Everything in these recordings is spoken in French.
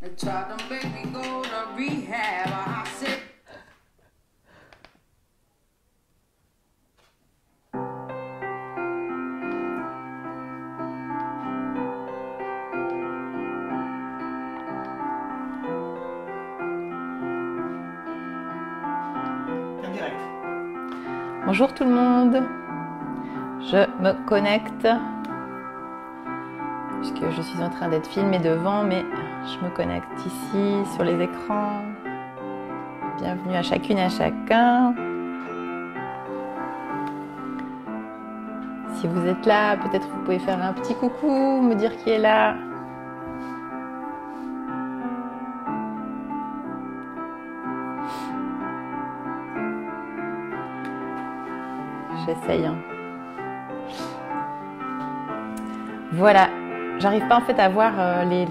Bonjour tout le monde, je me connecte puisque je suis en train d'être filmée devant, mais je me connecte ici sur les écrans. Bienvenue à chacune et à chacun. Si vous êtes là, peut-être vous pouvez faire un petit coucou, me dire qui est là. J'essaye. Voilà, j'arrive pas en fait à voir les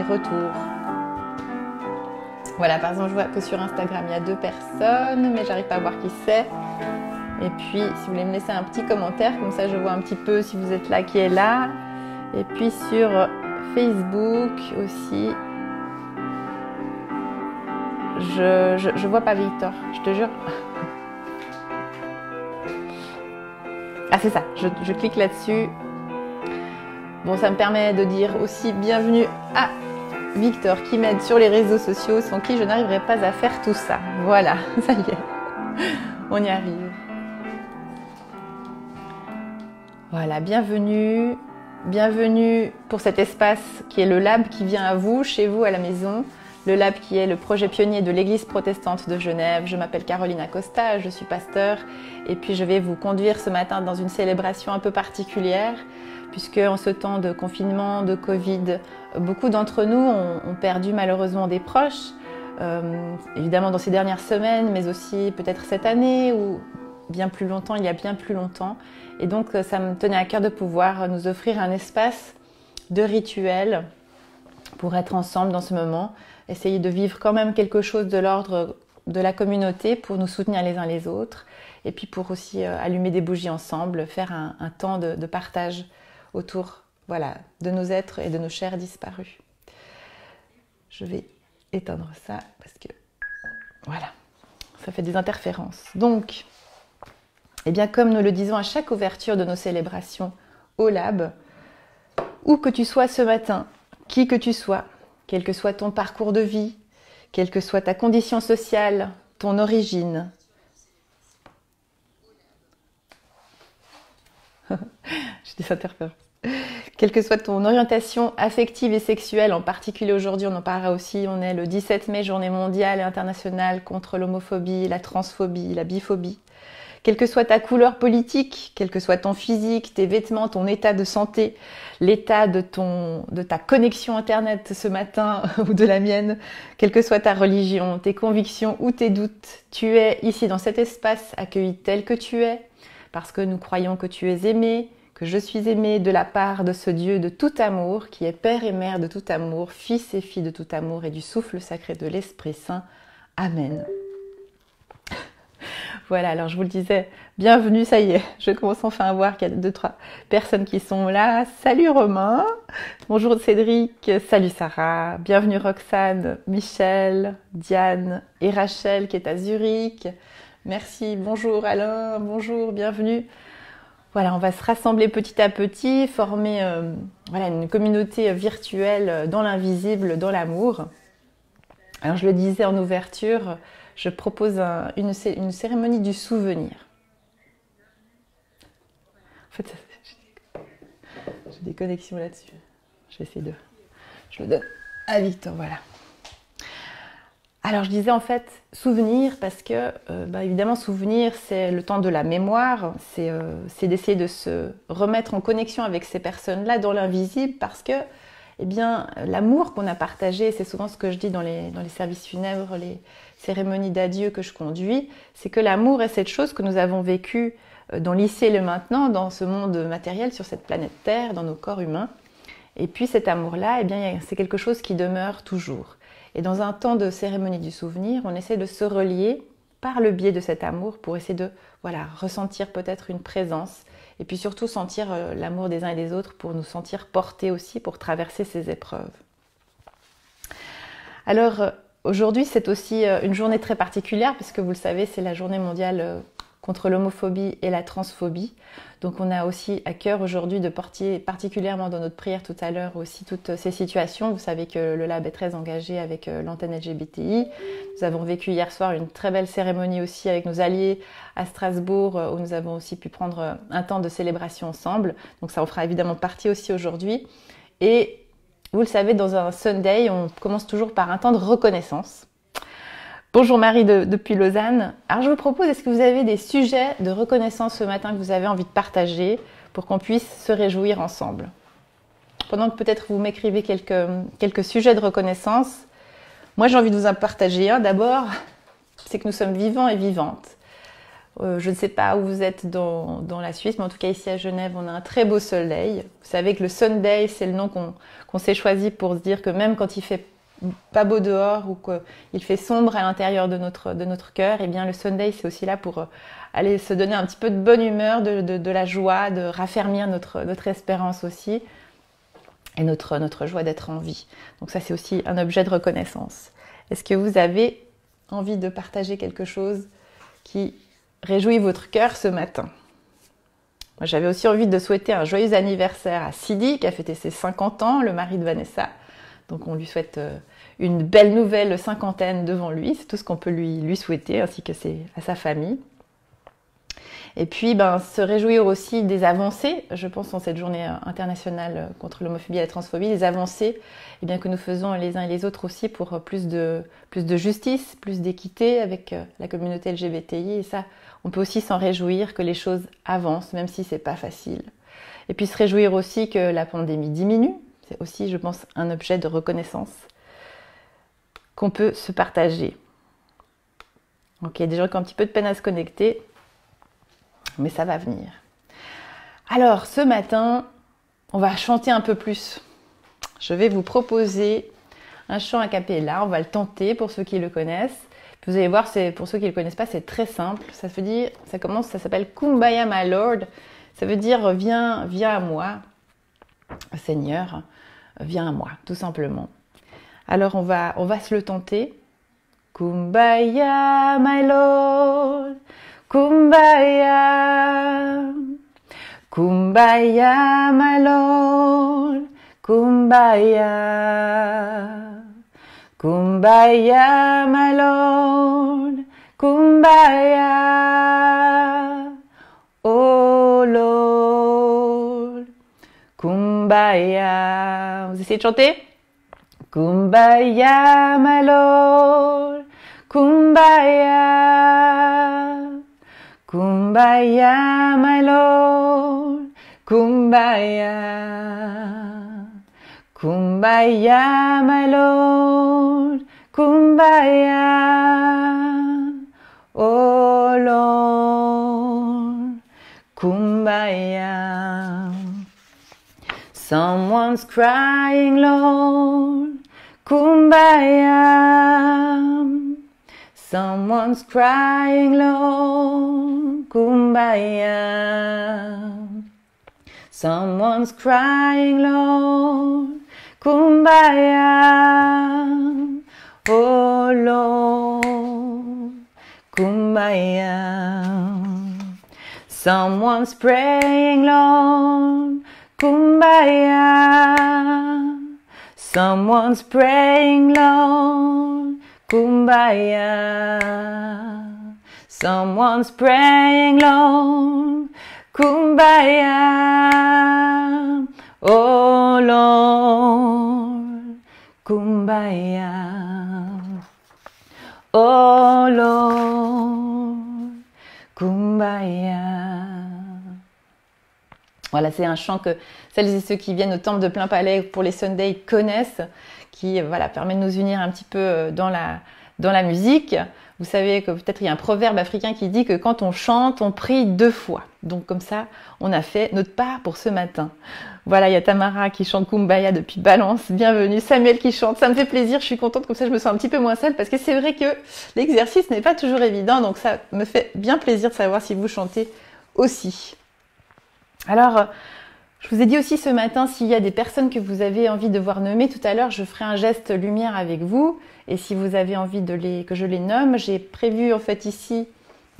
retours. Voilà, par exemple, je vois que sur Instagram, il y a 2 personnes, mais j'arrive pas à voir qui c'est. Et puis, si vous voulez me laisser un petit commentaire, comme ça je vois un petit peu si vous êtes là, qui est là. Et puis sur Facebook aussi, je vois pas Victor, je te jure. Ah c'est ça, je clique là-dessus. Bon, ça me permet de dire aussi bienvenue à Victor qui m'aide sur les réseaux sociaux, sans qui je n'arriverai pas à faire tout ça. Voilà, ça y est, on y arrive. Voilà, bienvenue. Bienvenue pour cet espace qui est le Lab qui vient à vous, chez vous, à la maison. Le Lab qui est le projet pionnier de l'Église protestante de Genève. Je m'appelle Caroline Acosta, je suis pasteur et puis je vais vous conduire ce matin dans une célébration un peu particulière puisque en ce temps de confinement, de Covid, beaucoup d'entre nous ont perdu malheureusement des proches, évidemment dans ces dernières semaines, mais aussi peut-être cette année ou bien plus longtemps, il y a bien plus longtemps. Et donc ça me tenait à cœur de pouvoir nous offrir un espace de rituel pour être ensemble dans ce moment, essayer de vivre quand même quelque chose de l'ordre de la communauté pour nous soutenir les uns les autres et puis pour aussi allumer des bougies ensemble, faire un temps de partage autour, voilà, de nos êtres et de nos chers disparus. Je vais éteindre ça parce que voilà, ça fait des interférences. Donc, eh bien, comme nous le disons à chaque ouverture de nos célébrations au Lab, où que tu sois ce matin, qui que tu sois, quel que soit ton parcours de vie, quelle que soit ta condition sociale, ton origine. J'ai des interférences. Quelle que soit ton orientation affective et sexuelle, en particulier aujourd'hui, on en parlera aussi, on est le 17 mai, journée mondiale et internationale contre l'homophobie, la transphobie, la biphobie. Quelle que soit ta couleur politique, quel que soit ton physique, tes vêtements, ton état de santé, l'état de ta connexion Internet ce matin ou de la mienne, quelle que soit ta religion, tes convictions ou tes doutes, tu es ici dans cet espace accueilli tel que tu es, parce que nous croyons que tu es aimé, que je suis aimée de la part de ce Dieu de tout amour, qui est Père et Mère de tout amour, Fils et Fille de tout amour et du souffle sacré de l'Esprit Saint. Amen. Voilà, alors je vous le disais, bienvenue, ça y est, je commence enfin à voir qu'il y a 2-3 personnes qui sont là. Salut Romain, bonjour Cédric, salut Sarah, bienvenue Roxane, Michel, Diane et Rachel qui est à Zurich. Merci, bonjour Alain, bonjour, bienvenue. Voilà, on va se rassembler petit à petit, former voilà, une communauté virtuelle dans l'invisible, dans l'amour. Alors je le disais en ouverture, je propose une cérémonie du souvenir. En fait, j'ai des connexions là-dessus. Je vais essayer de... Je le donne à Victor, voilà. Alors je disais en fait souvenir parce que, évidemment, souvenir c'est le temps de la mémoire, c'est d'essayer de se remettre en connexion avec ces personnes-là dans l'invisible parce que, eh bien, l'amour qu'on a partagé, c'est souvent ce que je dis dans les services funèbres, les cérémonies d'adieu que je conduis, c'est que l'amour est cette chose que nous avons vécue dans l'ici et le maintenant, dans ce monde matériel, sur cette planète Terre, dans nos corps humains. Et puis cet amour-là, eh bien, c'est quelque chose qui demeure toujours. Et dans un temps de cérémonie du souvenir, on essaie de se relier par le biais de cet amour pour essayer de ressentir peut-être une présence et puis surtout sentir l'amour des uns et des autres pour nous sentir portés aussi pour traverser ces épreuves. Alors aujourd'hui, c'est aussi une journée très particulière puisque vous le savez, c'est la journée mondiale contre l'homophobie et la transphobie. Donc on a aussi à cœur aujourd'hui de porter particulièrement dans notre prière tout à l'heure aussi toutes ces situations. Vous savez que le Lab est très engagé avec l'antenne LGBTI. Nous avons vécu hier soir une très belle cérémonie aussi avec nos alliés à Strasbourg où nous avons aussi pu prendre un temps de célébration ensemble. Donc ça en fera évidemment partie aussi aujourd'hui. Et vous le savez, dans un Sunday, on commence toujours par un temps de reconnaissance. Bonjour Marie depuis Lausanne. Alors je vous propose, est-ce que vous avez des sujets de reconnaissance ce matin que vous avez envie de partager pour qu'on puisse se réjouir ensemble? Pendant que peut-être vous m'écrivez quelques sujets de reconnaissance, moi j'ai envie de vous en partager un. D'abord, c'est que nous sommes vivants et vivantes. Je ne sais pas où vous êtes dans la Suisse, mais en tout cas ici à Genève, on a un très beau soleil. Vous savez que le Sunday, c'est le nom qu'on s'est choisi pour se dire que même quand il fait pas beau dehors ou qu'il fait sombre à l'intérieur de notre cœur, et bien le Sunday c'est aussi là pour aller se donner un petit peu de bonne humeur, de la joie, de raffermir notre espérance aussi et notre joie d'être en vie. Donc ça c'est aussi un objet de reconnaissance. Est-ce que vous avez envie de partager quelque chose qui réjouit votre cœur ce matin? Moi j'avais aussi envie de souhaiter un joyeux anniversaire à Sidi qui a fêté ses 50 ans, le mari de Vanessa. Donc on lui souhaite une belle nouvelle cinquantaine devant lui, c'est tout ce qu'on peut lui souhaiter, ainsi que à sa famille. Et puis se réjouir aussi des avancées, je pense en cette journée internationale contre l'homophobie et la transphobie, des avancées que nous faisons les uns et les autres aussi pour plus de justice, plus d'équité avec la communauté LGBTI. Et ça, on peut aussi s'en réjouir que les choses avancent, même si c'est pas facile. Et puis se réjouir aussi que la pandémie diminue. C'est aussi, je pense, un objet de reconnaissance qu'on peut se partager. Donc il y a des gens qui ont un petit peu de peine à se connecter, mais ça va venir. Alors, ce matin, on va chanter un peu plus. Je vais vous proposer un chant a cappella, on va le tenter pour ceux qui le connaissent. Puis vous allez voir, pour ceux qui ne le connaissent pas, c'est très simple. Ça s'appelle Kumbaya My Lord. Ça veut dire viens à moi, Seigneur. Viens à moi, tout simplement. Alors on va se le tenter. Kumbaya, my Lord, Kumbaya, Kumbaya, my Lord, Kumbaya, Kumbaya, my Lord, Kumbaya, oh Lord, Kumbaya. Vous essayez de chanter? Kumbaya, my Lord, Kumbaya, Kumbaya, my Lord, Kumbaya, Kumbaya, my Lord, Kumbaya, oh Lord, Kumbaya. Someone's crying, Lord, Kumbaya. Someone's crying, Lord, Kumbaya. Someone's crying, Lord, Kumbaya. Oh Lord, Kumbaya. Someone's praying, Lord, Kumbaya. Someone's praying, Lord, Kumbaya. Someone's praying, Lord, Kumbaya. Oh Lord, Kumbaya. Oh Lord, Kumbaya. Voilà, c'est un chant que celles et ceux qui viennent au temple de Plein Palais pour les Sundays connaissent, qui permet de nous unir un petit peu dans la musique. Vous savez que peut-être il y a un proverbe africain qui dit que quand on chante, on prie 2 fois. Donc comme ça, on a fait notre part pour ce matin. Voilà, il y a Tamara qui chante Kumbaya depuis Balance. Bienvenue. Samuel qui chante. Ça me fait plaisir. Je suis contente. Comme ça, je me sens un petit peu moins seule parce que c'est vrai que l'exercice n'est pas toujours évident. Donc ça me fait bien plaisir de savoir si vous chantez aussi. Alors, Je vous ai dit aussi ce matin, s'il y a des personnes que vous avez envie de voir nommer, tout à l'heure, je ferai un geste lumière avec vous. Et si vous avez envie que je les nomme, j'ai prévu en fait ici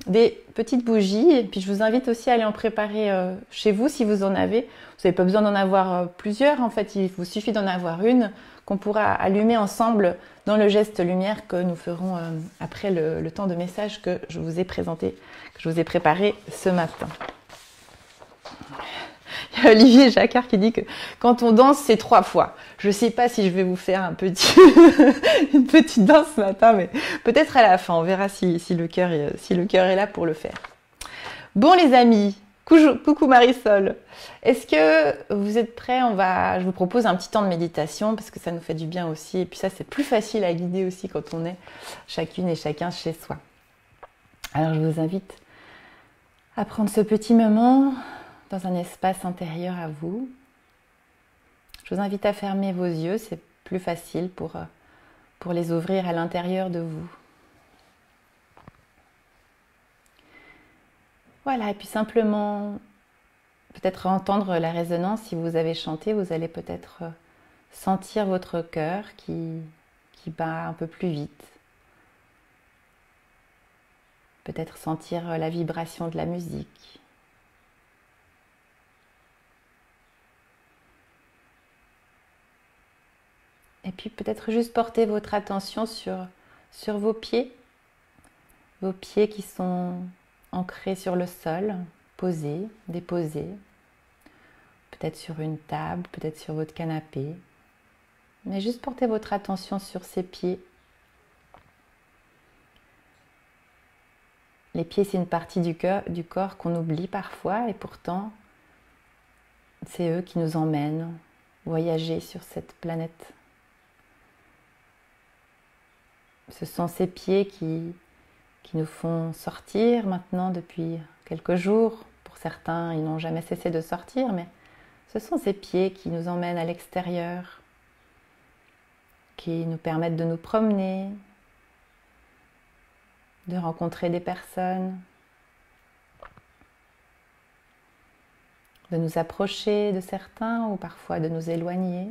des petites bougies. Et puis je vous invite aussi à aller en préparer chez vous si vous en avez. Vous n'avez pas besoin d'en avoir plusieurs. En fait, il vous suffit d'en avoir une qu'on pourra allumer ensemble dans le geste lumière que nous ferons après le temps de message que je vous ai présenté, que je vous ai préparé ce matin. Il y a Olivier Jacquard qui dit que quand on danse, c'est 3 fois. Je ne sais pas si je vais vous faire une petite danse ce matin, mais peut-être à la fin. On verra si le cœur est là pour le faire. Bon les amis, coucou Marisol. Est-ce que vous êtes prêts? Je vous propose un petit temps de méditation parce que ça nous fait du bien aussi. Et puis ça, c'est plus facile à guider aussi quand on est chacune et chacun chez soi. Alors je vous invite à prendre ce petit moment dans un espace intérieur à vous. Je vous invite à fermer vos yeux, c'est plus facile pour les ouvrir à l'intérieur de vous. Voilà, et puis simplement, peut-être entendre la résonance. Si vous avez chanté, vous allez peut-être sentir votre cœur qui bat un peu plus vite. Peut-être sentir la vibration de la musique. Et puis peut-être juste porter votre attention sur vos pieds qui sont ancrés sur le sol, posés, déposés, peut-être sur une table, peut-être sur votre canapé. Mais juste portez votre attention sur ces pieds. Les pieds, c'est une partie du corps qu'on oublie parfois et pourtant, c'est eux qui nous emmènent voyager sur cette planète. Ce sont ces pieds qui nous font sortir maintenant depuis quelques jours. Pour certains, ils n'ont jamais cessé de sortir, mais ce sont ces pieds qui nous emmènent à l'extérieur, qui nous permettent de nous promener, de rencontrer des personnes, de nous approcher de certains ou parfois de nous éloigner.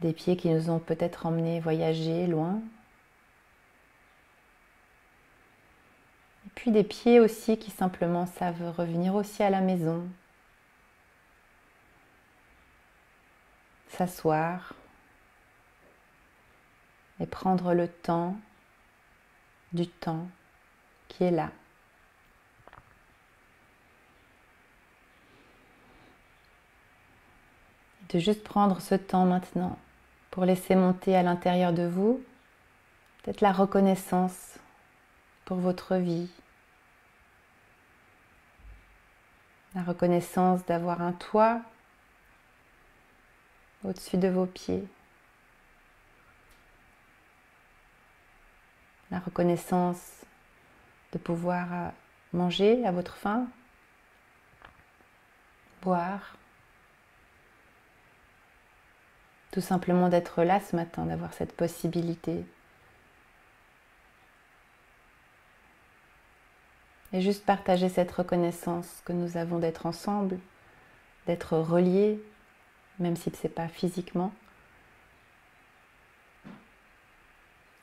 Des pieds qui nous ont peut-être emmenés voyager loin. Et puis des pieds aussi qui simplement savent revenir aussi à la maison. S'asseoir et prendre le temps du temps qui est là. De juste prendre ce temps maintenant pour laisser monter à l'intérieur de vous peut-être la reconnaissance pour votre vie, la reconnaissance d'avoir un toit au-dessus de vos pieds, la reconnaissance de pouvoir manger à votre faim, boire, tout simplement d'être là ce matin, d'avoir cette possibilité. Et juste partager cette reconnaissance que nous avons d'être ensemble, d'être reliés, même si ce n'est pas physiquement,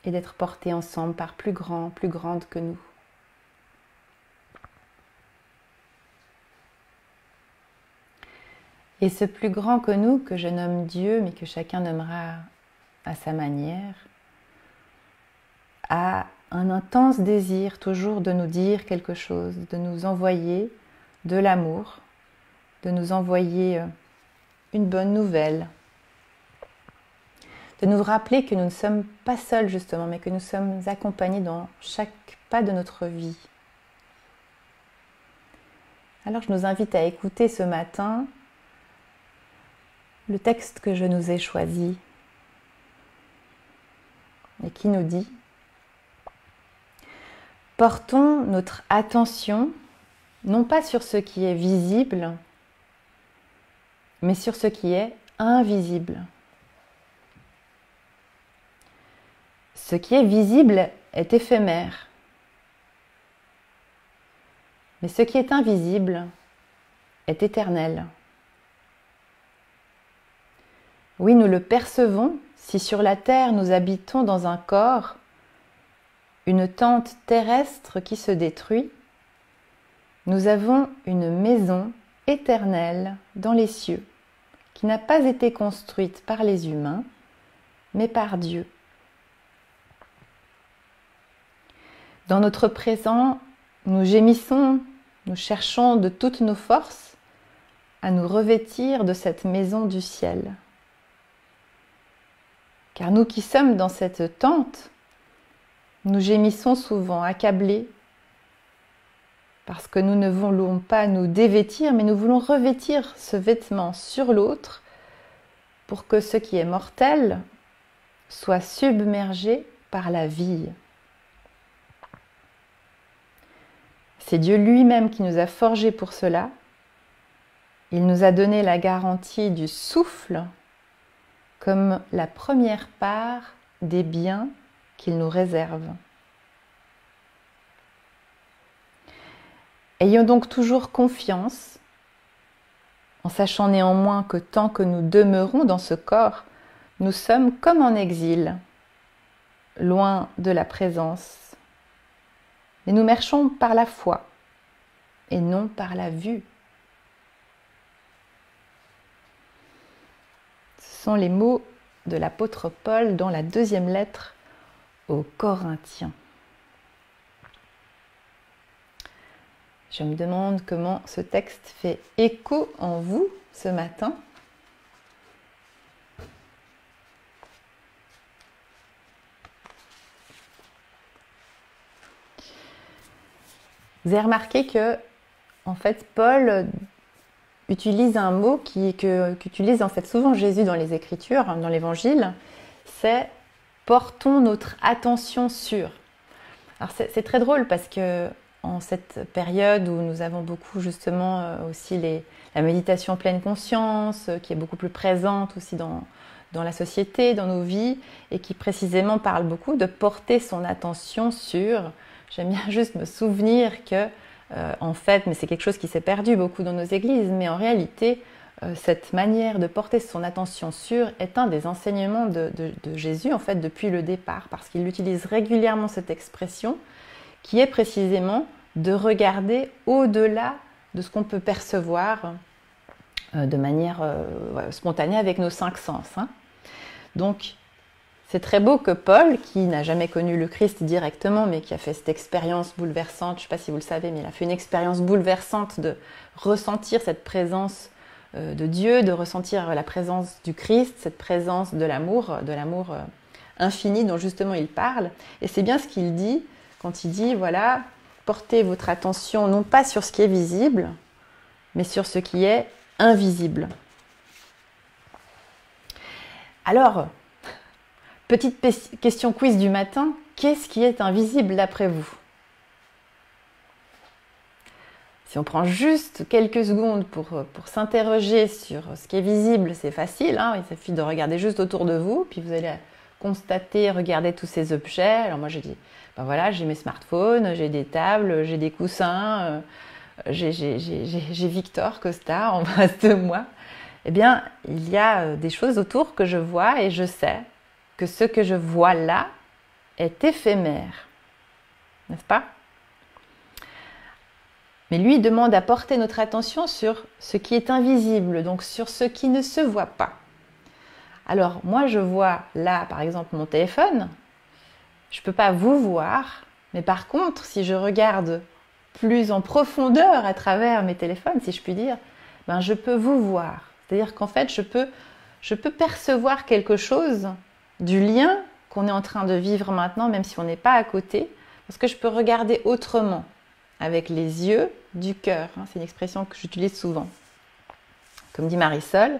et d'être portés ensemble par plus grand, plus grande que nous. Et ce plus grand que nous, que je nomme Dieu, mais que chacun nommera à sa manière, a un intense désir toujours de nous dire quelque chose, de nous envoyer de l'amour, de nous envoyer une bonne nouvelle, de nous rappeler que nous ne sommes pas seuls justement, mais que nous sommes accompagnés dans chaque pas de notre vie. Alors je nous invite à écouter ce matin le texte que je nous ai choisi et qui nous dit: portons notre attention non pas sur ce qui est visible, mais sur ce qui est invisible. Ce qui est visible est éphémère, Mais ce qui est invisible est éternel. Oui, nous le percevons si sur la terre nous habitons dans un corps, une tente terrestre qui se détruit. Nous avons une maison éternelle dans les cieux, qui n'a pas été construite par les humains, mais par Dieu. Dans notre présent, nous gémissons, nous cherchons de toutes nos forces à nous revêtir de cette maison du ciel. Car nous qui sommes dans cette tente, nous gémissons souvent, accablés, parce que nous ne voulons pas nous dévêtir, mais nous voulons revêtir ce vêtement sur l'autre pour que ce qui est mortel soit submergé par la vie. C'est Dieu lui-même qui nous a forgés pour cela. Il nous a donné la garantie du souffle comme la première part des biens qu'il nous réserve. Ayons donc toujours confiance, en sachant néanmoins que tant que nous demeurons dans ce corps, nous sommes comme en exil, loin de la présence. Mais nous marchons par la foi et non par la vue. Ce sont les mots de l'apôtre Paul dans la 2e lettre aux Corinthiens. Je me demande comment ce texte fait écho en vous ce matin. Vous avez remarqué que, en fait, Paul utilise un mot qu'utilise en fait souvent Jésus dans les Écritures, dans l'Évangile, c'est « portons notre attention sur ». Alors c'est très drôle parce que en cette période où nous avons beaucoup justement aussi la méditation pleine conscience, qui est beaucoup plus présente aussi dans la société, dans nos vies, et qui précisément parle beaucoup de porter son attention sur. J'aime bien juste me souvenir que, en fait, mais c'est quelque chose qui s'est perdu beaucoup dans nos églises, mais en réalité, cette manière de porter son attention sur est un des enseignements de Jésus, en fait, depuis le départ, parce qu'il utilise régulièrement cette expression, qui est précisément de regarder au-delà de ce qu'on peut percevoir de manière spontanée avec nos 5 sens. Hein. Donc, c'est très beau que Paul, qui n'a jamais connu le Christ directement, mais qui a fait cette expérience bouleversante, je ne sais pas si vous le savez, mais il a fait une expérience bouleversante de ressentir cette présence de Dieu, de ressentir la présence du Christ, cette présence de l'amour infini dont justement il parle. Et c'est bien ce qu'il dit quand il dit, voilà, portez votre attention non pas sur ce qui est visible, mais sur ce qui est invisible. Alors, petite question quiz du matin, qu'est-ce qui est invisible d'après vous? Si on prend juste quelques secondes pour s'interroger sur ce qui est visible, c'est facile, hein, il suffit de regarder juste autour de vous, puis vous allez constater, regarder tous ces objets. Alors moi j'ai dit, ben voilà, j'ai mes smartphones, j'ai des tables, j'ai des coussins, j'ai Victor Costa en face de moi. Eh bien, il y a des choses autour que je vois et je sais que ce que je vois là est éphémère, n'est-ce pas? Mais lui demande à porter notre attention sur ce qui est invisible, donc sur ce qui ne se voit pas. Alors, moi, je vois là, par exemple, mon téléphone. Je ne peux pas vous voir, mais par contre, si je regarde plus en profondeur à travers mes téléphones, si je puis dire, ben, je peux vous voir. C'est-à-dire qu'en fait, je peux percevoir quelque chose du lien qu'on est en train de vivre maintenant, même si on n'est pas à côté, parce que je peux regarder autrement, avec les yeux du cœur. C'est une expression que j'utilise souvent. Comme dit Marisol,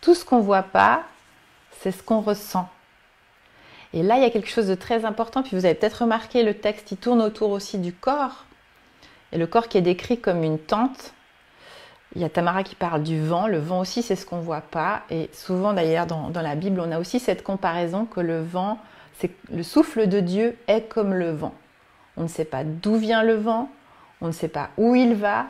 tout ce qu'on ne voit pas, c'est ce qu'on ressent. Et là, il y a quelque chose de très important, puis vous avez peut-être remarqué, le texte, il tourne autour aussi du corps, et le corps qui est décrit comme une tente. Il y a Tamara qui parle du vent, le vent aussi, c'est ce qu'on ne voit pas, et souvent d'ailleurs dans la Bible, on a aussi cette comparaison que le vent, le souffle de Dieu est comme le vent. On ne sait pas d'où vient le vent, on ne sait pas où il va,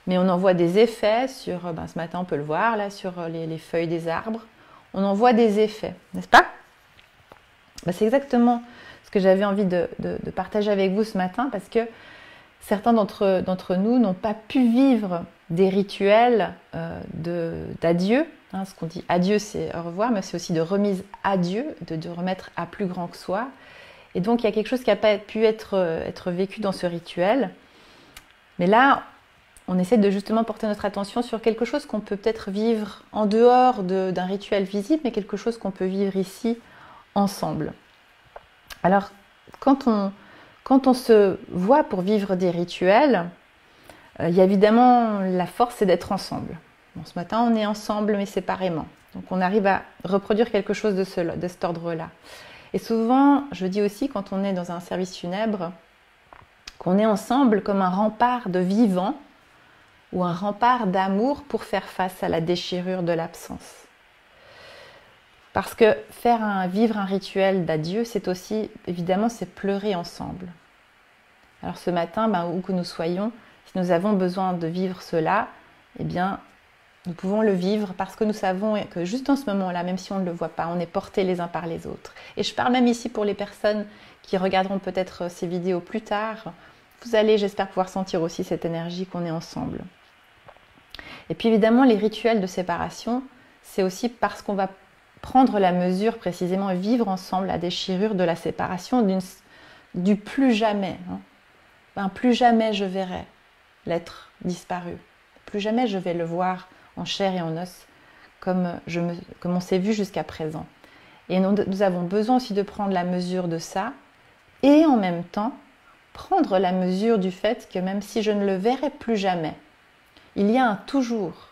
mais on en voit des effets sur, ce matin on peut le voir là, sur les feuilles des arbres, on en voit des effets, n'est-ce pas? C'est exactement ce que j'avais envie de partager avec vous ce matin, parce que certains d'entre nous n'ont pas pu vivre des rituels d'adieu. Ce qu'on dit adieu, c'est au revoir, mais c'est aussi de remise à Dieu, de remettre à plus grand que soi. Et donc, il y a quelque chose qui n'a pas pu être vécu dans ce rituel. Mais là, on essaie de justement porter notre attention sur quelque chose qu'on peut peut-être vivre en dehors d'un rituel visible, mais quelque chose qu'on peut vivre ici, ensemble. Alors, quand on se voit pour vivre des rituels, il y a évidemment la force, c'est d'être ensemble. Bon, ce matin, on est ensemble, mais séparément. Donc, on arrive à reproduire quelque chose de cet ordre-là. Et souvent, je dis aussi, quand on est dans un service funèbre, qu'on est ensemble comme un rempart de vivant ou un rempart d'amour pour faire face à la déchirure de l'absence. Parce que vivre un rituel d'adieu, c'est aussi, évidemment, c'est pleurer ensemble. Alors ce matin, où que nous soyons, si nous avons besoin de vivre cela, eh bien, nous pouvons le vivre parce que nous savons que juste en ce moment-là, même si on ne le voit pas, on est portés les uns par les autres. Et je parle même ici pour les personnes qui regarderont peut-être ces vidéos plus tard. Vous allez, j'espère, pouvoir sentir aussi cette énergie qu'on est ensemble. Et puis évidemment, les rituels de séparation, c'est aussi parce qu'on va prendre la mesure précisément et vivre ensemble la déchirure de la séparation du plus jamais. Plus jamais je verrai l'être disparu. Plus jamais je vais le voir en chair et en os comme on s'est vu jusqu'à présent. Et nous avons besoin aussi de prendre la mesure de ça et en même temps prendre la mesure du fait que même si je ne le verrai plus jamais, il y a un toujours.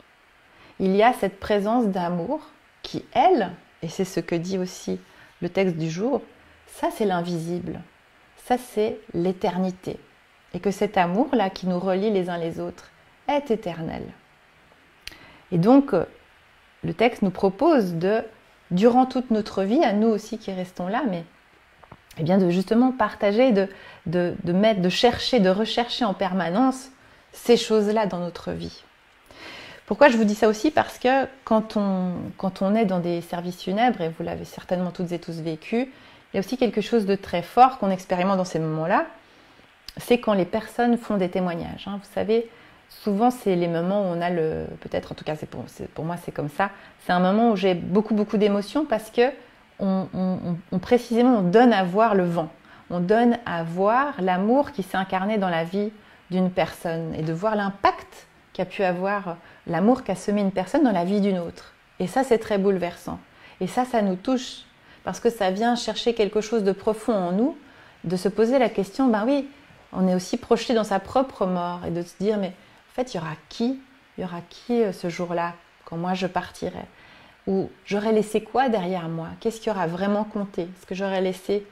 Il y a cette présence d'amour qui, elle, et c'est ce que dit aussi le texte du jour, ça c'est l'invisible, ça c'est l'éternité. Et que cet amour-là qui nous relie les uns les autres est éternel. Et donc, le texte nous propose durant toute notre vie, à nous aussi qui restons là, mais de justement partager, de chercher, de rechercher en permanence ces choses-là dans notre vie. Pourquoi je vous dis ça aussi? Parce que quand on est dans des services funèbres, et vous l'avez certainement toutes et tous vécu, il y a aussi quelque chose de très fort qu'on expérimente dans ces moments-là, c'est quand les personnes font des témoignages. Vous savez, souvent c'est les moments où on a peut-être, en tout cas pour moi c'est comme ça, c'est un moment où j'ai beaucoup d'émotions parce que précisément on donne à voir le vent, on donne à voir l'amour qui s'est incarné dans la vie d'une personne et de voir l'impact qu'a pu avoir l'amour qu'a semé une personne dans la vie d'une autre. Et ça, c'est très bouleversant. Et ça nous touche parce que ça vient chercher quelque chose de profond en nous, de se poser la question, oui, on est aussi projeté dans sa propre mort et de se dire, mais en fait, il y aura qui ce jour-là, quand moi je partirai? Ou j'aurais laissé quoi derrière moi? Qu'est-ce qui aura vraiment compté? Est-ce que j'aurais laissé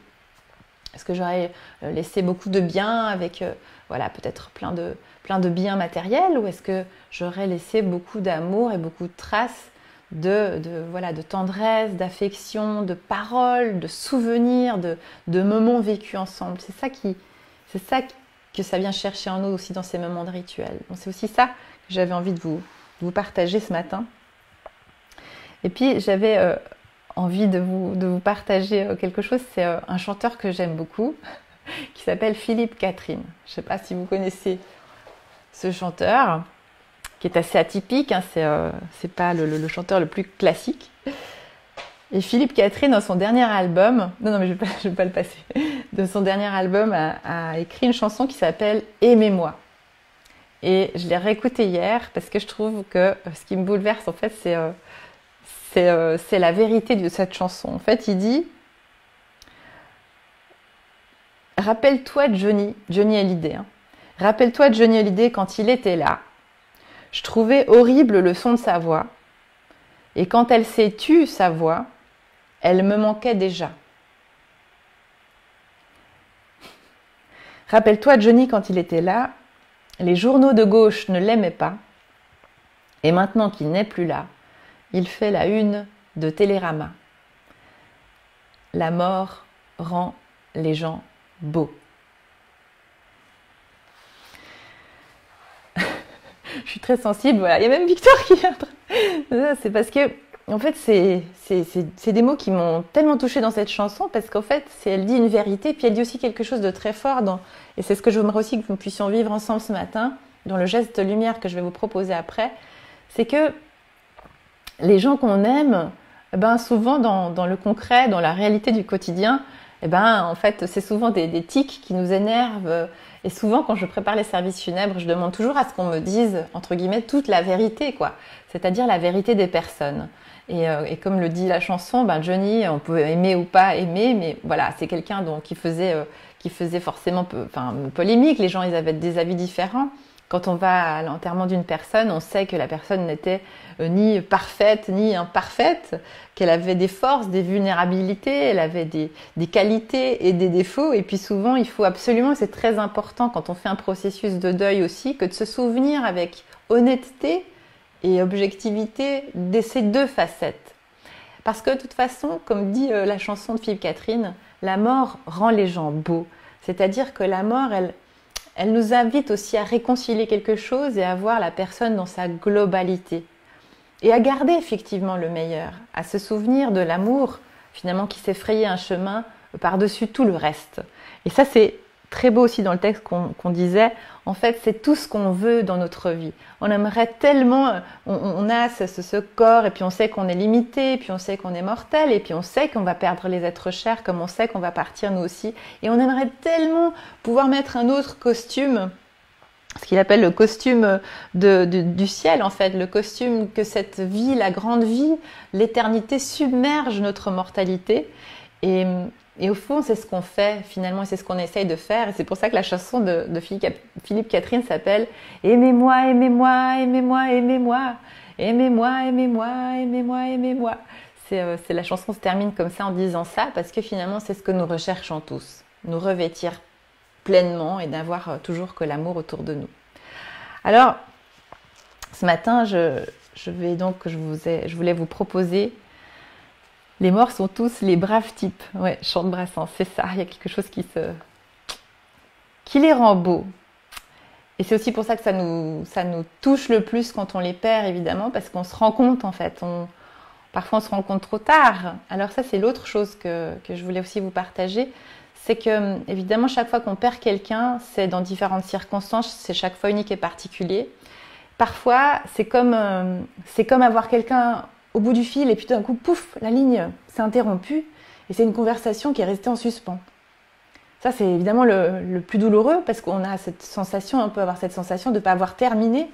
beaucoup de biens avec peut-être plein de biens matériels, ou est-ce que j'aurais laissé beaucoup d'amour et beaucoup de traces de tendresse, d'affection, de paroles, de souvenirs, de moments vécus ensemble? C'est ça que ça vient chercher en nous aussi dans ces moments de rituel. Donc c'est aussi ça que j'avais envie de vous partager ce matin. Et puis j'avais envie de vous partager quelque chose. C'est un chanteur que j'aime beaucoup qui s'appelle Philippe Catherine. Je ne sais pas si vous connaissez ce chanteur qui est assez atypique, c'est pas le chanteur le plus classique. Et Philippe Catherine, dans son dernier album, non mais je vais pas le passer, de son dernier album a écrit une chanson qui s'appelle « Aimez-moi ». Et je l'ai réécoutée hier parce que je trouve que ce qui me bouleverse en fait c'est la vérité de cette chanson. En fait, il dit « Rappelle-toi de Johnny Hallyday. Rappelle-toi de Johnny Hallyday quand il était là. Je trouvais horrible le son de sa voix. Et quand elle s'est tue, sa voix, elle me manquait déjà. Rappelle-toi de Johnny quand il était là. Les journaux de gauche ne l'aimaient pas. Et maintenant qu'il n'est plus là, il fait la une de Télérama. La mort rend les gens beaux. » je suis très sensible. Voilà, il y a même Victor qui vient. C'est parce que, en fait, c'est des mots qui m'ont tellement touchée dans cette chanson, parce qu'en fait, elle dit une vérité, puis elle dit aussi quelque chose de très fort, et c'est ce que j'aimerais aussi que nous puissions vivre ensemble ce matin, dans le geste lumière que je vais vous proposer après, c'est que les gens qu'on aime, ben souvent dans le concret, dans la réalité du quotidien, en fait, c'est souvent des tics qui nous énervent. Et souvent, quand je prépare les services funèbres, je demande toujours à ce qu'on me dise, entre guillemets, toute la vérité, quoi. C'est-à-dire la vérité des personnes. Et comme le dit la chanson, Johnny, on peut aimer ou pas aimer, mais voilà, c'est quelqu'un qui faisait forcément polémique. Les gens, ils avaient des avis différents. Quand on va à l'enterrement d'une personne, on sait que la personne n'était ni parfaite ni imparfaite, qu'elle avait des forces, des vulnérabilités, elle avait des qualités et des défauts. Et puis souvent, il faut absolument, c'est très important quand on fait un processus de deuil aussi, que de se souvenir avec honnêteté et objectivité de ces deux facettes. Parce que de toute façon, comme dit la chanson de Philippe Catherine, la mort rend les gens beaux. C'est-à-dire que la mort, elle nous invite aussi à réconcilier quelque chose et à voir la personne dans sa globalité. Et à garder effectivement le meilleur, à se souvenir de l'amour finalement qui s'est frayé un chemin par-dessus tout le reste. Et ça, c'est très beau aussi dans le texte qu'on disait. En fait, c'est tout ce qu'on veut dans notre vie. On aimerait tellement, on a ce corps, et puis on sait qu'on est limité, et puis on sait qu'on est mortel, et puis on sait qu'on va perdre les êtres chers, comme on sait qu'on va partir nous aussi. Et on aimerait tellement pouvoir mettre un autre costume, ce qu'il appelle le costume du ciel, en fait, le costume que cette vie, la grande vie, l'éternité submerge notre mortalité. Et au fond, c'est ce qu'on fait finalement, et c'est ce qu'on essaye de faire. Et c'est pour ça que la chanson de Philippe Catherine s'appelle « Aimez-moi, aimez-moi, aimez-moi, aimez-moi, aimez-moi, aimez-moi, aimez-moi, aimez-moi ». La chanson se termine comme ça en disant ça, parce que finalement, c'est ce que nous recherchons tous. Nous revêtir pleinement et d'avoir toujours que l'amour autour de nous. Alors, ce matin, je voulais vous proposer. Les morts sont tous les braves types. Ouais, chante Brassens, c'est ça. Il y a quelque chose qui les rend beaux. Et c'est aussi pour ça que ça nous touche le plus quand on les perd, évidemment, parce qu'on se rend compte, en fait. Parfois, on se rend compte trop tard. Alors ça, c'est l'autre chose que je voulais aussi vous partager. C'est que, évidemment, chaque fois qu'on perd quelqu'un, c'est dans différentes circonstances, c'est chaque fois unique et particulier. Parfois, c'est comme avoir quelqu'un au bout du fil, et puis d'un coup, pouf, la ligne s'est interrompue, et c'est une conversation qui est restée en suspens. Ça, c'est évidemment le plus douloureux, parce qu'on a cette sensation, on peut avoir cette sensation de ne pas avoir terminé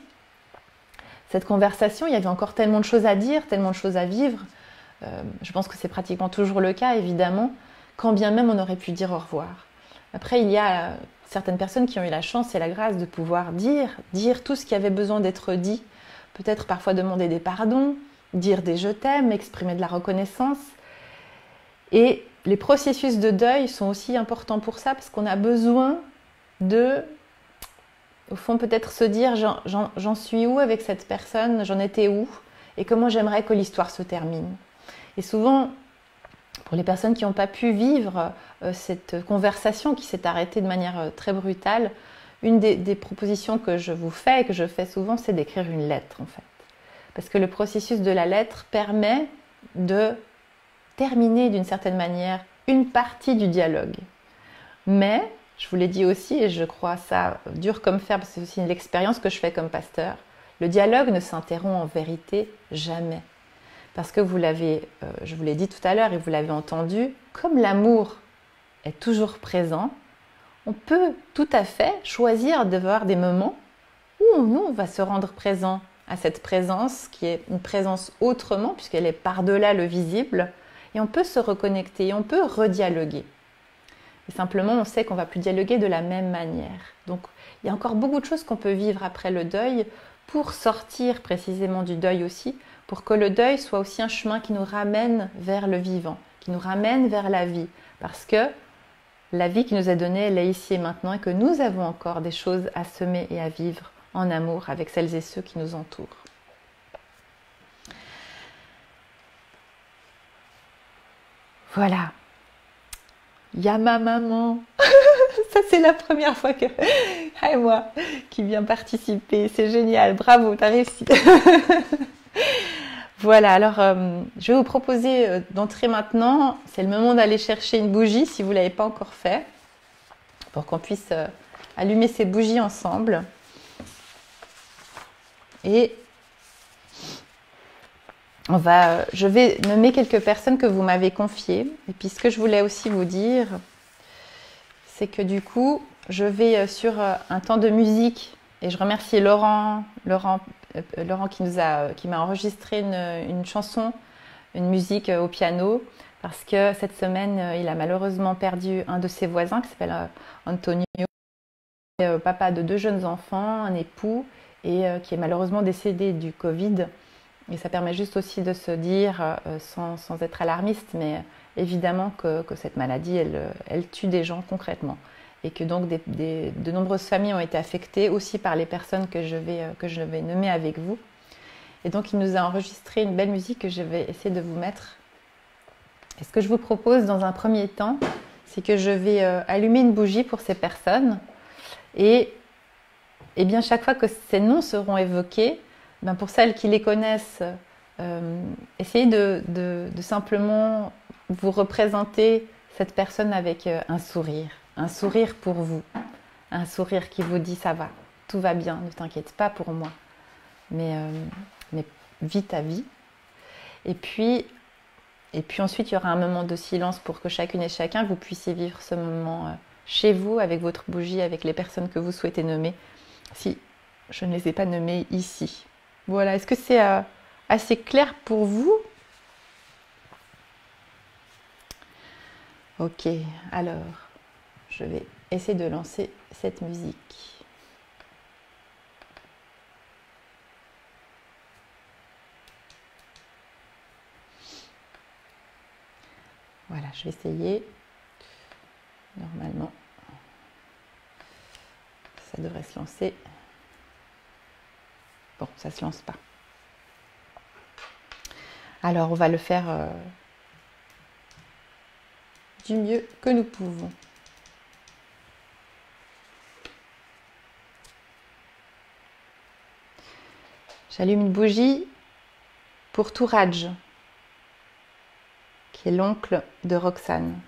cette conversation. Il y avait encore tellement de choses à dire, tellement de choses à vivre. Je pense que c'est pratiquement toujours le cas, évidemment, quand bien même on aurait pu dire au revoir. Après, il y a certaines personnes qui ont eu la chance et la grâce de pouvoir dire tout ce qui avait besoin d'être dit, peut-être parfois demander des pardons, dire des je t'aime, exprimer de la reconnaissance. Et les processus de deuil sont aussi importants pour ça, parce qu'on a besoin de, au fond, peut-être se dire j'en suis où avec cette personne, j'en étais où, et comment j'aimerais que l'histoire se termine. Et souvent, pour les personnes qui n'ont pas pu vivre cette conversation qui s'est arrêtée de manière très brutale, une des propositions que je vous fais et que je fais souvent, c'est d'écrire une lettre, en fait. Parce que le processus de la lettre permet de terminer d'une certaine manière une partie du dialogue. Mais, je vous l'ai dit aussi, et je crois ça dur comme fer, parce que c'est aussi l'expérience que je fais comme pasteur, le dialogue ne s'interrompt en vérité jamais. Parce que je vous l'ai dit tout à l'heure et vous l'avez entendu, comme l'amour est toujours présent, on peut tout à fait choisir d'avoir des moments où nous, on va se rendre présent à cette présence qui est une présence autrement, puisqu'elle est par-delà le visible, et on peut se reconnecter, on peut redialoguer. Et simplement, on sait qu'on ne va plus dialoguer de la même manière. Donc, il y a encore beaucoup de choses qu'on peut vivre après le deuil pour sortir précisément du deuil aussi, pour que le deuil soit aussi un chemin qui nous ramène vers le vivant, qui nous ramène vers la vie. Parce que la vie qui nous est donnée, elle est ici et maintenant, et que nous avons encore des choses à semer et à vivre en amour avec celles et ceux qui nous entourent. Voilà. Il y a ma maman. Ça, c'est la première fois que... et moi qui vient participer. C'est génial, bravo, t'as réussi. Voilà, alors je vais vous proposer d'entrer maintenant. C'est le moment d'aller chercher une bougie si vous ne l'avez pas encore fait, pour qu'on puisse allumer ces bougies ensemble. Et je vais nommer quelques personnes que vous m'avez confiées. Et puis ce que je voulais aussi vous dire, c'est que du coup, je vais sur un temps de musique. Et je remercie Laurent qui m'a enregistré une chanson, une musique au piano, parce que cette semaine, il a malheureusement perdu un de ses voisins qui s'appelle Antonio, papa de 2 jeunes enfants, un époux, et qui est malheureusement décédé du Covid. Et ça permet juste aussi de se dire, sans être alarmiste, mais évidemment que cette maladie, elle tue des gens concrètement. Et que donc de nombreuses familles ont été affectées aussi par les personnes que je vais nommer avec vous. Et donc il nous a enregistré une belle musique que je vais essayer de vous mettre. Et ce que je vous propose dans un premier temps, c'est que je vais allumer une bougie pour ces personnes. Et bien chaque fois que ces noms seront évoqués, pour celles qui les connaissent, essayez de simplement vous représenter cette personne avec un sourire pour vous, un sourire qui vous dit ça va, tout va bien, ne t'inquiète pas pour moi, mais vis ta vie. Et puis ensuite il y aura un moment de silence pour que chacune et chacun vous puissiez vivre ce moment chez vous, avec votre bougie, avec les personnes que vous souhaitez nommer, si je ne les ai pas nommées ici. Voilà, est-ce que c'est assez clair pour vous? Ok, alors je vais essayer de lancer cette musique. Voilà, je vais essayer. Normalement, ça devrait se lancer. Bon, ça ne se lance pas. Alors, on va le faire du mieux que nous pouvons. J'allume une bougie pour Touraj, qui est l'oncle de Roxane.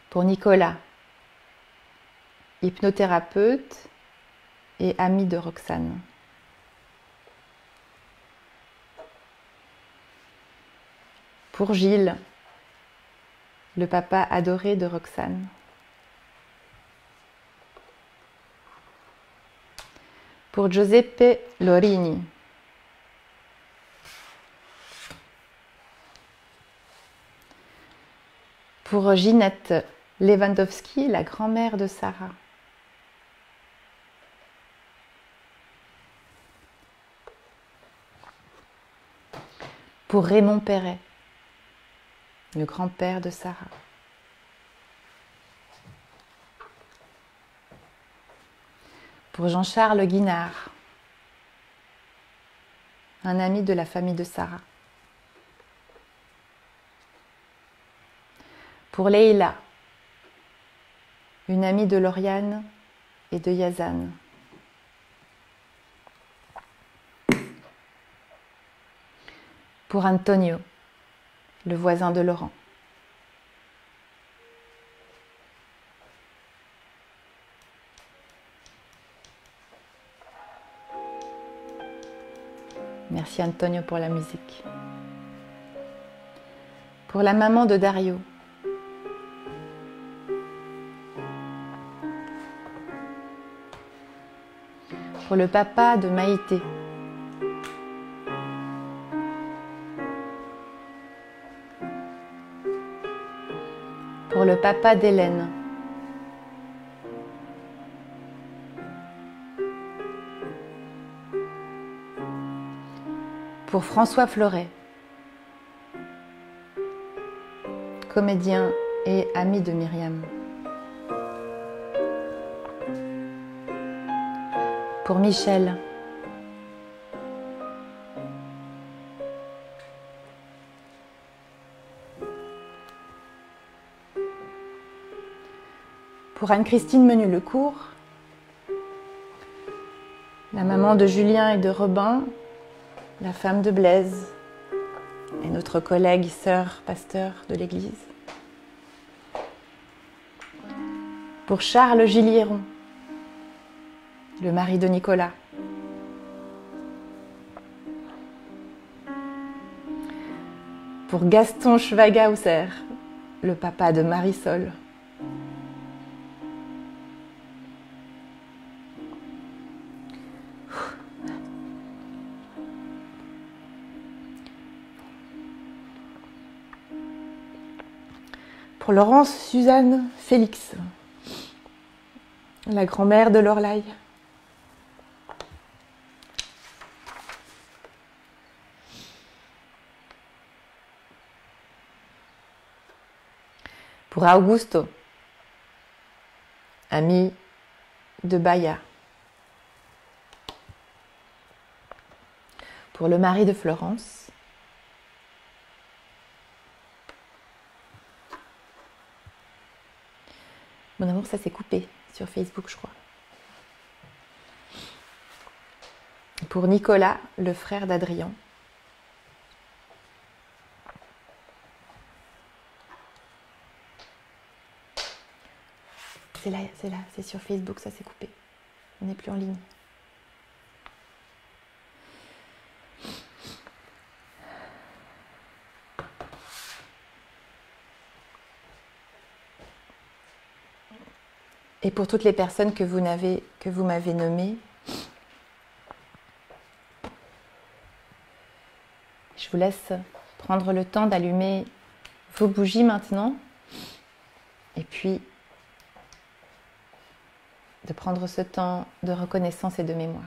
Pour Nicolas, hypnothérapeute et ami de Roxane. Pour Gilles, le papa adoré de Roxane. Pour Giuseppe Lorini. Pour Ginette Lewandowski, la grand-mère de Sarah. Pour Raymond Perret, le grand-père de Sarah. Pour Jean-Charles Guinard, un ami de la famille de Sarah. Pour Leïla, une amie de Lauriane et de Yazan. Pour Antonio, le voisin de Laurent. Merci Antonio pour la musique. Pour la maman de Dario. Pour le papa de Maïté. Pour le papa d'Hélène. Pour François Fleuret, comédien et ami de Myriam. Pour Michel. Pour Anne-Christine Menu-Lecourt, la maman de Julien et de Robin, la femme de Blaise et notre collègue sœur pasteur de l'église. Pour Charles Gillieron, le mari de Nicolas. Pour Gaston Schwagauser, le papa de Marisol. Pour Laurence Suzanne Félix, la grand-mère de Lorlaï. Pour Augusto, ami de Baya. Pour le mari de Florence. Mon amour, ça s'est coupé sur Facebook, je crois. Pour Nicolas, le frère d'Adrien. C'est là, c'est sur Facebook, ça s'est coupé. On n'est plus en ligne. Et pour toutes les personnes que vous m'avez nommées, je vous laisse prendre le temps d'allumer vos bougies maintenant. Et puis, de prendre ce temps de reconnaissance et de mémoire.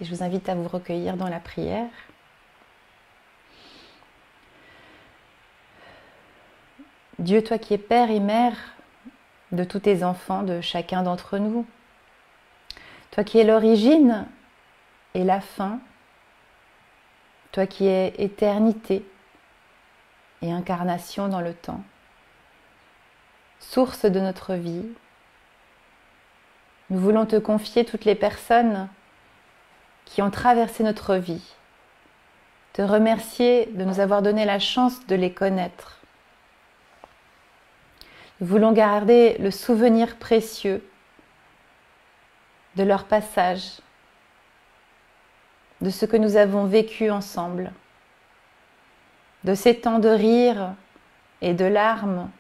Et je vous invite à vous recueillir dans la prière. Dieu, toi qui es Père et Mère de tous tes enfants, de chacun d'entre nous, toi qui es l'origine et la fin, toi qui es éternité et incarnation dans le temps, source de notre vie, nous voulons te confier toutes les personnes qui ont traversé notre vie, te remercier de nous avoir donné la chance de les connaître. Nous voulons garder le souvenir précieux de leur passage, de ce que nous avons vécu ensemble, de ces temps de rire et de larmes,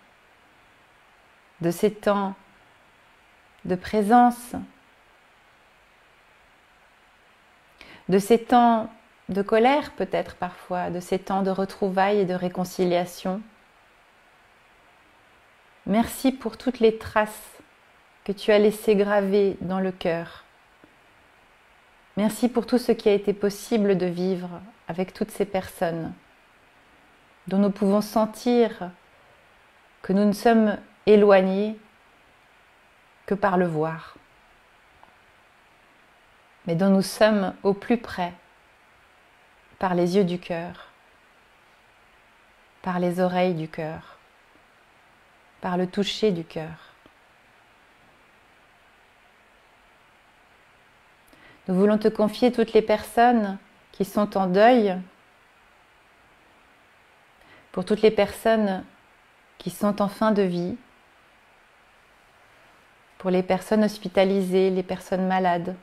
de ces temps de présence, de ces temps de colère peut-être parfois, de ces temps de retrouvailles et de réconciliation. Merci pour toutes les traces que tu as laissées gravées dans le cœur. Merci pour tout ce qui a été possible de vivre avec toutes ces personnes, dont nous pouvons sentir que nous ne sommes éloignés que par le voir, mais dont nous sommes au plus près par les yeux du cœur. par les oreilles du cœur, par le toucher du cœur. Nous voulons te confier toutes les personnes qui sont en deuil, pour toutes les personnes qui sont en fin de vie, pour les personnes hospitalisées, les personnes malades,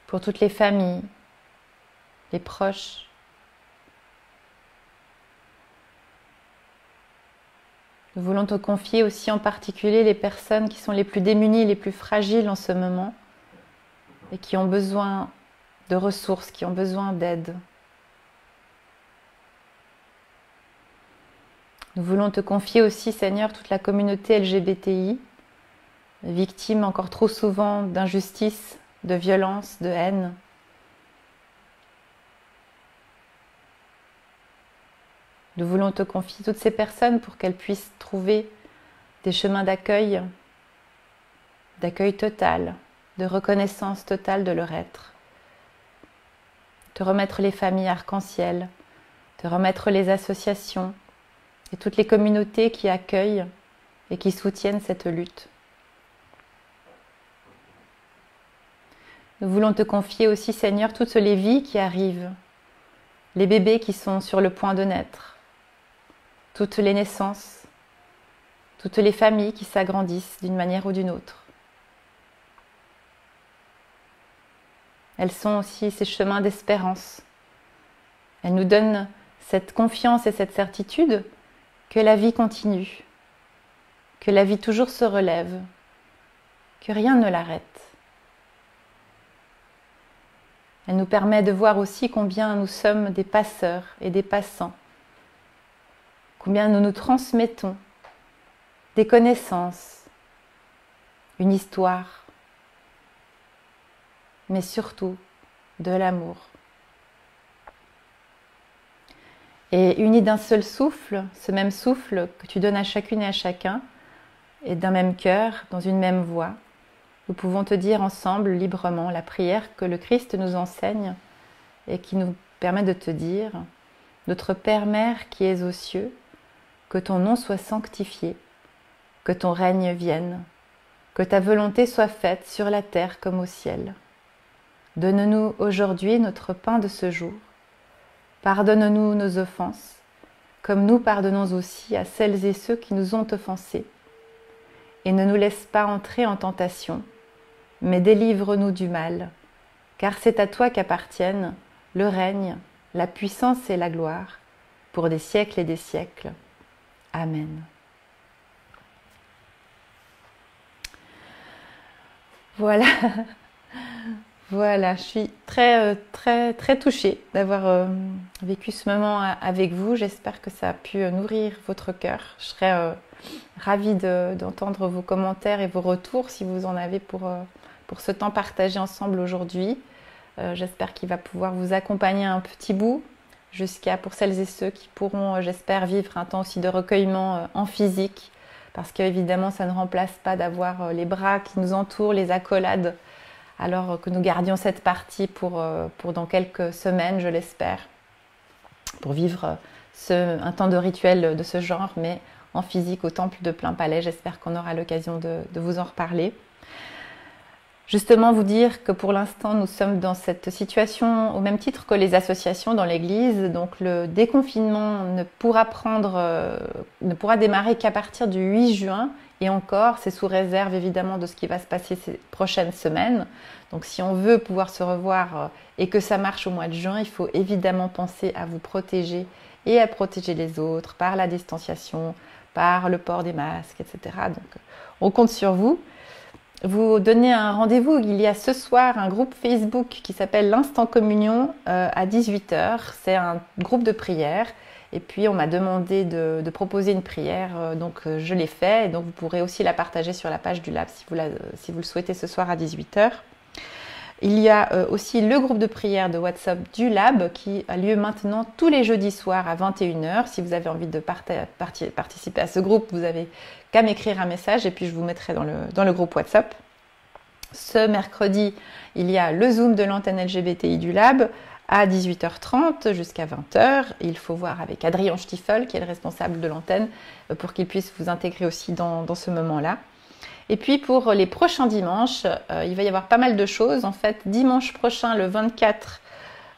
pour toutes les familles, les proches. Nous voulons te confier aussi en particulier les personnes qui sont les plus démunies, les plus fragiles en ce moment et qui ont besoin de ressources, qui ont besoin d'aide. Nous voulons te confier aussi, Seigneur, toute la communauté LGBTI, victime encore trop souvent d'injustice, de violence, de haine. Nous voulons te confier toutes ces personnes pour qu'elles puissent trouver des chemins d'accueil total, de reconnaissance totale de leur être. Te remettre les familles arc-en-ciel, te remettre les associations et toutes les communautés qui accueillent et qui soutiennent cette lutte. Nous voulons te confier aussi, Seigneur, toutes les vies qui arrivent, les bébés qui sont sur le point de naître, toutes les naissances, toutes les familles qui s'agrandissent d'une manière ou d'une autre. Elles sont aussi ces chemins d'espérance. Elles nous donnent cette confiance et cette certitude que la vie continue, que la vie toujours se relève, que rien ne l'arrête. Elle nous permet de voir aussi combien nous sommes des passeurs et des passants, combien nous nous transmettons des connaissances, une histoire, mais surtout de l'amour. Et unis d'un seul souffle, ce même souffle que tu donnes à chacune et à chacun, et d'un même cœur, dans une même voix, nous pouvons te dire ensemble, librement, la prière que le Christ nous enseigne et qui nous permet de te dire « Notre Père Mère qui es aux cieux, que ton nom soit sanctifié, que ton règne vienne, que ta volonté soit faite sur la terre comme au ciel. Donne-nous aujourd'hui notre pain de ce jour. Pardonne-nous nos offenses, comme nous pardonnons aussi à celles et ceux qui nous ont offensés. Et ne nous laisse pas entrer en tentation, mais délivre-nous du mal, car c'est à toi qu'appartiennent le règne, la puissance et la gloire, pour des siècles et des siècles. Amen. Voilà. Voilà, je suis très touchée d'avoir vécu ce moment avec vous. J'espère que ça a pu nourrir votre cœur. Je serais ravie d'entendre vos commentaires et vos retours si vous en avez pour ce temps partagé ensemble aujourd'hui. J'espère qu'il va pouvoir vous accompagner un petit bout pour celles et ceux qui pourront, j'espère, vivre un temps aussi de recueillement en physique, parce qu'évidemment, ça ne remplace pas d'avoir les bras qui nous entourent, les accolades, alors que nous gardions cette partie pour dans quelques semaines, je l'espère, pour vivre un temps de rituel de ce genre, mais en physique au Temple de Plainpalais. J'espère qu'on aura l'occasion de vous en reparler. Justement, vous dire que pour l'instant, nous sommes dans cette situation au même titre que les associations dans l'Église. Donc le déconfinement ne pourra démarrer qu'à partir du 8 juin. Et encore, c'est sous réserve évidemment de ce qui va se passer ces prochaines semaines. Donc si on veut pouvoir se revoir et que ça marche au mois de juin, il faut évidemment penser à vous protéger et à protéger les autres par la distanciation, par le port des masques, etc. Donc on compte sur vous. Vous donnez un rendez-vous. Il y a ce soir un groupe Facebook qui s'appelle l'Instant Communion à 18 h. C'est un groupe de prière. Et puis on m'a demandé de proposer une prière, donc je l'ai fait. Et donc vous pourrez aussi la partager sur la page du Lab si vous le souhaitez ce soir à 18 h. Il y a aussi le groupe de prière de WhatsApp du Lab qui a lieu maintenant tous les jeudis soirs à 21 h. Si vous avez envie de participer à ce groupe, vous avez qu'à m'écrire un message et puis je vous mettrai dans le groupe WhatsApp. Ce mercredi, il y a le Zoom de l'antenne LGBTI du Lab à 18h30 jusqu'à 20h. Il faut voir avec Adrien Stiefel, qui est le responsable de l'antenne, pour qu'il puisse vous intégrer aussi dans ce moment-là. Et puis pour les prochains dimanches, il va y avoir pas mal de choses. En fait, dimanche prochain, le 24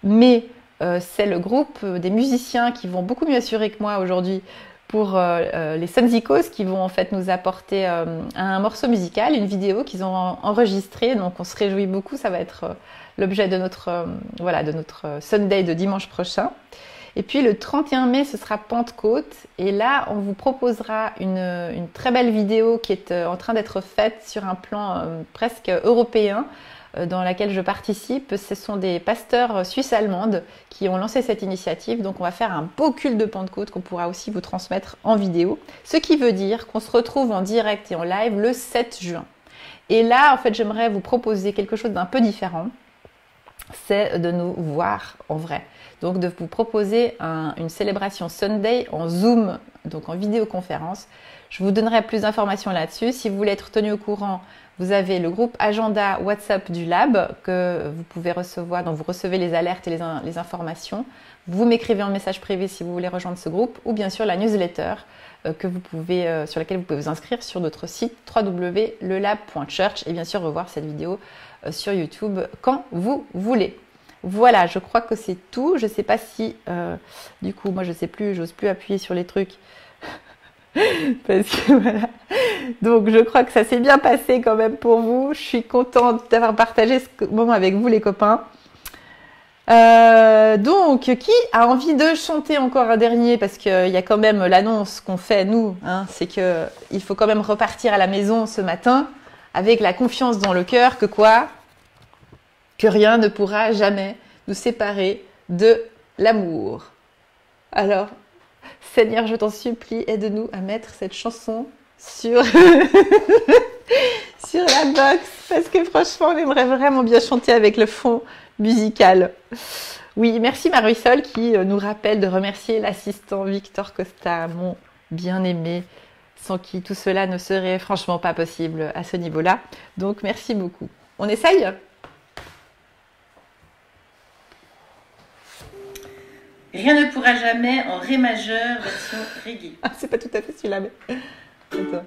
mai, c'est le groupe des musiciens qui vont beaucoup mieux assurer que moi aujourd'hui pour les Senzikos, qui vont en fait nous apporter un morceau musical, une vidéo qu'ils ont enregistrée. Donc on se réjouit beaucoup, ça va être l'objet de notre Sunday de dimanche prochain. Et puis le 31 mai, ce sera Pentecôte. Et là, on vous proposera une très belle vidéo qui est en train d'être faite sur un plan presque européen, dans laquelle je participe. Ce sont des pasteurs suisses-allemandes qui ont lancé cette initiative. Donc on va faire un beau culte de Pentecôte qu'on pourra aussi vous transmettre en vidéo. Ce qui veut dire qu'on se retrouve en direct et en live le 7 juin. Et là, en fait, j'aimerais vous proposer quelque chose d'un peu différent. C'est de nous voir en vrai. Donc de vous proposer une célébration Sunday en Zoom, donc en vidéoconférence. Je vous donnerai plus d'informations là-dessus. Si vous voulez être tenu au courant, vous avez le groupe agenda WhatsApp du Lab que vous pouvez recevoir, dont vous recevez les alertes et les informations. Vous m'écrivez en message privé si vous voulez rejoindre ce groupe, ou bien sûr la newsletter sur laquelle vous pouvez vous inscrire sur notre site www.lelab.church et bien sûr revoir cette vidéo sur YouTube quand vous voulez. Voilà, je crois que c'est tout. Je ne sais pas si, du coup, moi je sais plus, j'ose plus appuyer sur les trucs. Parce que voilà. Donc je crois que ça s'est bien passé quand même pour vous. Je suis contente d'avoir partagé ce moment avec vous les copains. Donc qui a envie de chanter encore un dernier, parce qu'il y a quand même l'annonce qu'on fait nous, hein, c'est que il faut quand même repartir à la maison ce matin avec la confiance dans le cœur que quoi? Que rien ne pourra jamais nous séparer de l'amour. Alors, Seigneur, je t'en supplie, aide-nous à mettre cette chanson sur, sur la box, parce que franchement, on aimerait vraiment bien chanter avec le fond musical. Oui, merci Marisol qui nous rappelle de remercier l'assistant Victor Costa, mon bien-aimé, sans qui tout cela ne serait franchement pas possible à ce niveau-là. Donc, merci beaucoup. On essaye ? Rien ne pourra jamais en Ré majeur version reggae. Ah, c'est pas tout à fait celui-là, mais... Attends.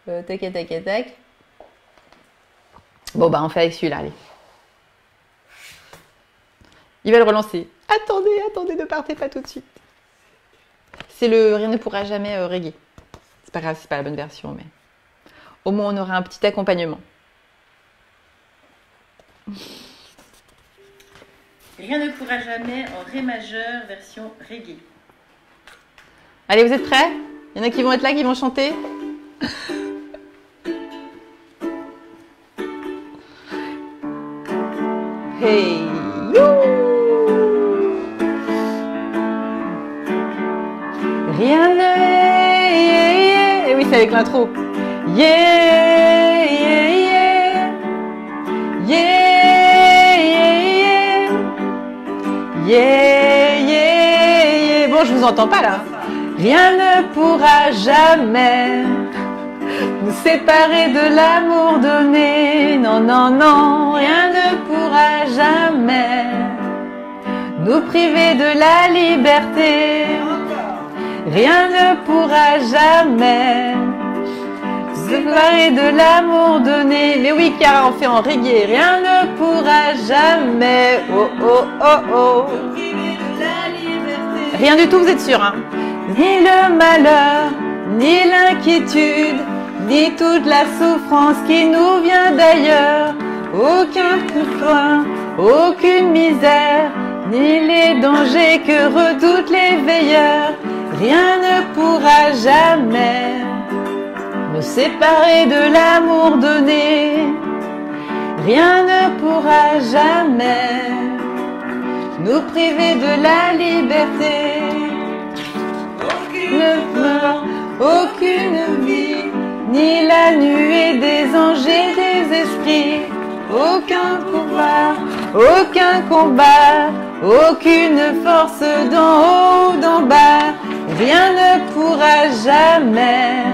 Tac, tac, tac. Bon, bah, on fait avec celui-là, allez. Il va le relancer. Attendez, attendez, ne partez pas tout de suite. C'est le Rien ne pourra jamais reggae. C'est pas grave, c'est pas la bonne version, mais... Au moins, on aura un petit accompagnement. Rien ne pourra jamais en Ré majeur version reggae. Allez, vous êtes prêts? Il y en a qui vont être là, qui vont chanter. Hey, you. Rien ne... Et oui, c'est avec l'intro. Yeah, yeah, yeah. Yeah. Yeah, yeah, yeah. Bon, je vous entends pas là. Rien ne pourra jamais nous séparer de l'amour donné. Non, non, non. Rien ne pourra jamais nous priver de la liberté. Rien ne pourra jamais nous séparer de l'amour donné. Mais oui, car on fait en reggae. Rien ne pourra jamais. Oh, oh, oh, oh. Rien du tout, vous êtes sûr, hein? Ni le malheur, ni l'inquiétude, ni toute la souffrance qui nous vient d'ailleurs. Aucun besoin, aucune misère, ni les dangers que redoutent les veilleurs. Rien ne pourra jamais nous séparer de l'amour donné. Rien ne pourra jamais nous priver de la liberté. Aucune mort, aucune vie, ni la nuée des anges et des esprits. Aucun pouvoir, aucun combat, aucune force d'en haut ou d'en bas. Rien ne pourra jamais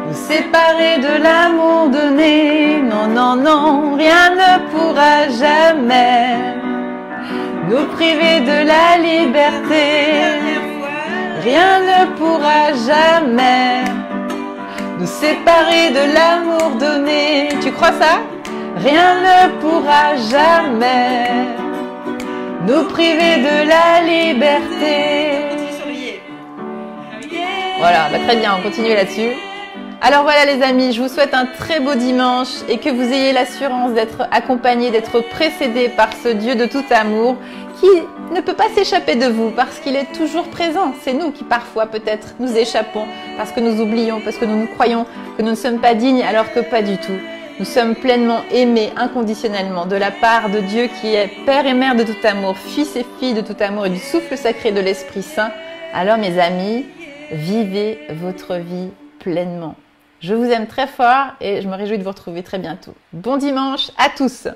nous séparer de l'amour donné. Non, non, non, rien ne pourra jamais nous priver de la liberté. Rien ne pourra jamais nous séparer de l'amour donné. Tu crois ça? Rien ne pourra jamais nous priver de la liberté. Voilà, bah très bien, on continue là-dessus. Alors voilà les amis, je vous souhaite un très beau dimanche et que vous ayez l'assurance d'être accompagnés, d'être précédés par ce Dieu de tout amour qui ne peut pas s'échapper de vous parce qu'il est toujours présent. C'est nous qui parfois peut-être nous échappons parce que nous oublions, parce que nous croyons que nous ne sommes pas dignes alors que pas du tout. Nous sommes pleinement aimés inconditionnellement de la part de Dieu qui est Père et Mère de tout amour, Fils et Fille de tout amour et du souffle sacré de l'Esprit Saint. Alors mes amis, vivez votre vie pleinement. Je vous aime très fort et je me réjouis de vous retrouver très bientôt. Bon dimanche à tous!